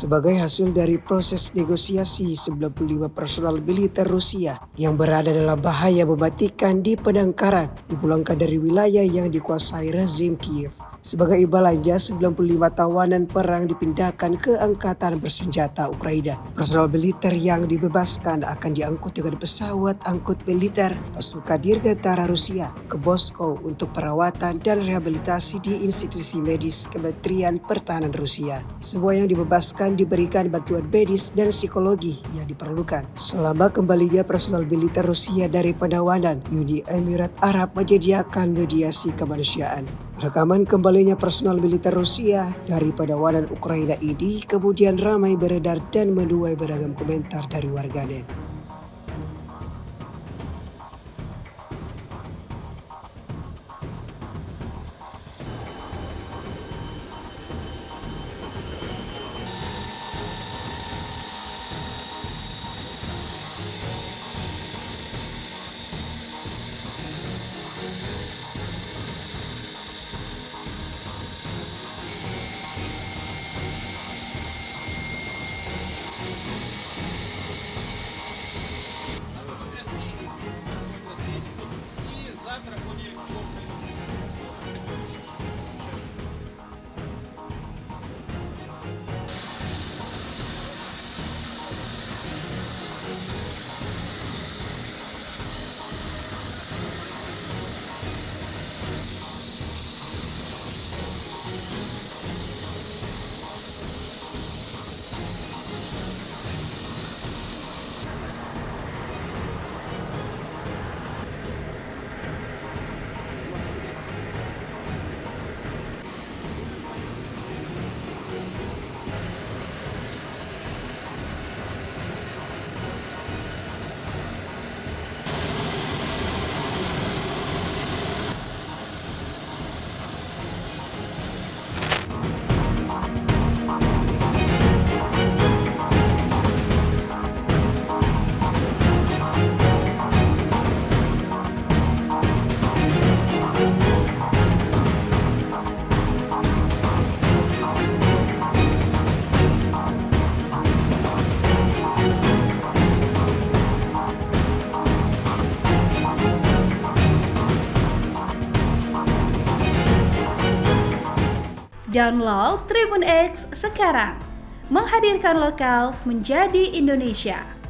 sebagai hasil dari proses negosiasi 95 personal militer Rusia yang berada dalam bahaya mematikan di penangkaran dipulangkan dari wilayah yang dikuasai rezim Kiev. Sebagai imbalannya, 95 tawanan perang dipindahkan ke Angkatan Bersenjata Ukraina. Personal militer yang dibebaskan akan diangkut dengan pesawat angkut militer pasukan Dirgantara Rusia ke Moskow untuk perawatan dan rehabilitasi di institusi medis Kementerian Pertahanan Rusia. Semua yang dibebaskan diberikan bantuan medis dan psikologi yang diperlukan. Selama kembalinya personal militer Rusia dari penawanan, Uni Emirat Arab menyediakan mediasi kemanusiaan. Rekaman kembalinya personal militer Rusia dari penawanan Ukraina ini kemudian ramai beredar dan menuai beragam komentar dari warganet. Download Tribun X sekarang, menghadirkan lokal menjadi Indonesia.